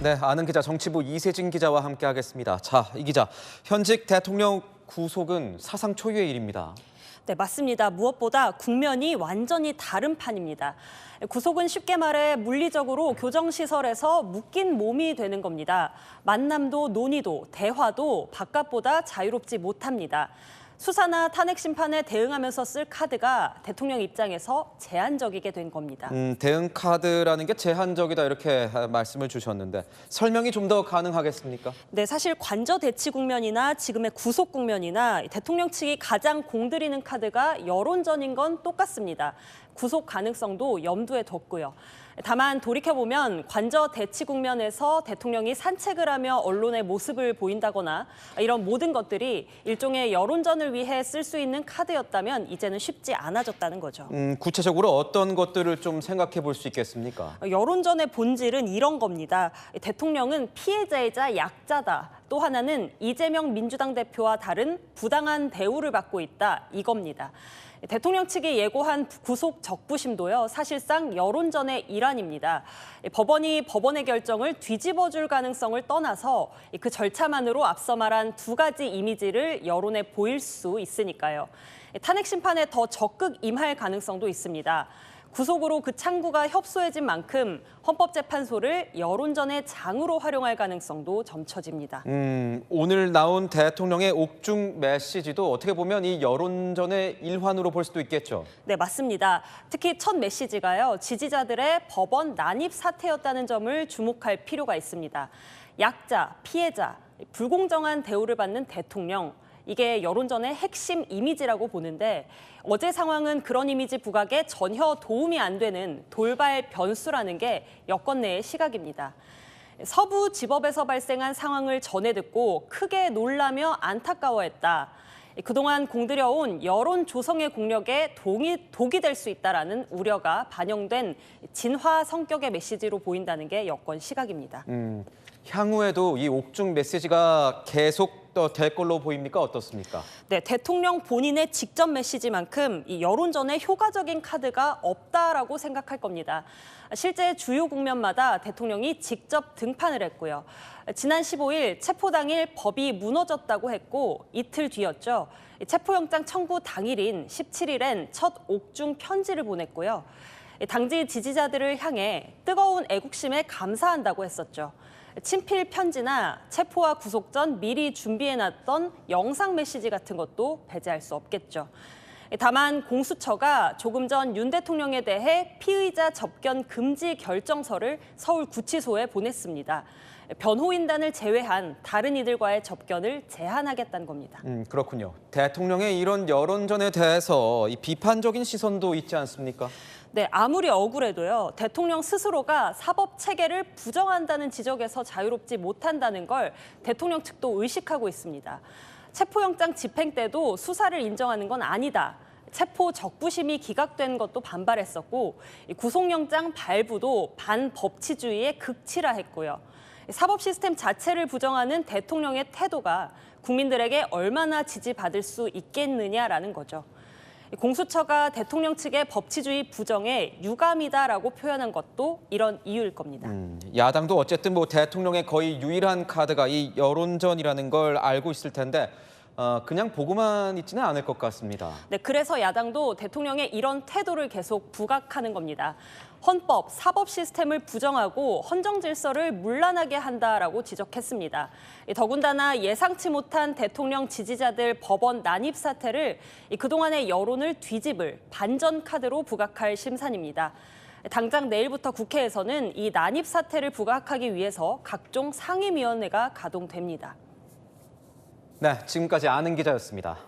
네, 아는 기자 정치부 이세진 기자와 함께하겠습니다. 자, 이 기자, 현직 대통령 구속은 사상 초유의 일입니다. 네, 맞습니다. 무엇보다 국면이 완전히 다른 판입니다. 구속은 쉽게 말해 물리적으로 교정시설에서 묶인 몸이 되는 겁니다. 만남도 논의도 대화도 바깥보다 자유롭지 못합니다. 수사나 탄핵 심판에 대응하면서 쓸 카드가 대통령 입장에서 제한적이게 된 겁니다. 대응 카드라는 게 제한적이다 이렇게 말씀을 주셨는데 설명이 좀 더 가능하겠습니까? 네, 사실 관저 대치 국면이나 지금의 구속 국면이나 대통령 측이 가장 공들이는 카드가 여론전인 건 똑같습니다. 구속 가능성도 염두에 뒀고요. 다만 돌이켜보면 관저 대치 국면에서 대통령이 산책을 하며 언론의 모습을 보인다거나 이런 모든 것들이 일종의 여론전을 위해 쓸 수 있는 카드였다면 이제는 쉽지 않아졌다는 거죠. 구체적으로 어떤 것들을 좀 생각해 볼 수 있겠습니까? 여론전의 본질은 이런 겁니다. 대통령은 피해자이자 약자다. 또 하나는 이재명 민주당 대표와 다른 부당한 대우를 받고 있다. 이겁니다. 대통령 측이 예고한 구속 적부심도요, 사실상 여론전의 일환입니다. 법원이 법원의 결정을 뒤집어줄 가능성을 떠나서 그 절차만으로 앞서 말한 두 가지 이미지를 여론에 보일 수 있으니까요. 탄핵 심판에 더 적극 임할 가능성도 있습니다. 구속으로 그 창구가 협소해진 만큼 헌법재판소를 여론전의 장으로 활용할 가능성도 점쳐집니다. 오늘 나온 대통령의 옥중 메시지도 어떻게 보면 이 여론전의 일환으로 볼 수도 있겠죠. 네, 맞습니다. 특히 첫 메시지가요, 지지자들의 법원 난입 사태였다는 점을 주목할 필요가 있습니다. 약자, 피해자, 불공정한 대우를 받는 대통령, 이게 여론전의 핵심 이미지라고 보는데 어제 상황은 그런 이미지 부각에 전혀 도움이 안 되는 돌발 변수라는 게 여권 내의 시각입니다. 서부지법에서 발생한 상황을 전해 듣고 크게 놀라며 안타까워했다. 그동안 공들여온 여론 조성의 공력에 독이 될 수 있다라는 우려가 반영된 진화 성격의 메시지로 보인다는 게 여권 시각입니다. 향후에도 이 옥중 메시지가 계속 될 걸로 보입니까? 어떻습니까? 네, 대통령 본인의 직접 메시지만큼 이 여론전에 효과적인 카드가 없다라고 생각할 겁니다. 실제 주요 국면마다 대통령이 직접 등판을 했고요. 지난 15일 체포 당일 법이 무너졌다고 했고 이틀 뒤였죠. 체포영장 청구 당일인 17일엔 첫 옥중 편지를 보냈고요. 당시 지지자들을 향해 뜨거운 애국심에 감사한다고 했었죠. 친필 편지나 체포와 구속 전 미리 준비해놨던 영상 메시지 같은 것도 배제할 수 없겠죠. 다만 공수처가 조금 전 윤 대통령에 대해 피의자 접견 금지 결정서를 서울구치소에 보냈습니다. 변호인단을 제외한 다른 이들과의 접견을 제한하겠다는 겁니다. 그렇군요. 대통령의 이런 여론전에 대해서 이 비판적인 시선도 있지 않습니까? 네, 아무리 억울해도요, 대통령 스스로가 사법 체계를 부정한다는 지적에서 자유롭지 못한다는 걸 대통령 측도 의식하고 있습니다. 체포영장 집행 때도 수사를 인정하는 건 아니다. 체포 적부심이 기각된 것도 반발했었고, 구속영장 발부도 반법치주의에 극치라 했고요. 사법 시스템 자체를 부정하는 대통령의 태도가 국민들에게 얼마나 지지받을 수 있겠느냐라는 거죠. 공수처가 대통령 측의 법치주의 부정에 유감이다라고 표현한 것도 이런 이유일 겁니다. 야당도 어쨌든 대통령의 거의 유일한 카드가 이 여론전이라는 걸 알고 있을 텐데 그냥 보고만 있지는 않을 것 같습니다. 네, 그래서 야당도 대통령의 이런 태도를 계속 부각하는 겁니다. 헌법, 사법 시스템을 부정하고 헌정 질서를 문란하게 한다라고 지적했습니다. 더군다나 예상치 못한 대통령 지지자들 법원 난입 사태를 그동안의 여론을 뒤집을 반전 카드로 부각할 심산입니다. 당장 내일부터 국회에서는 이 난입 사태를 부각하기 위해서 각종 상임위원회가 가동됩니다. 네, 지금까지 아는 기자였습니다.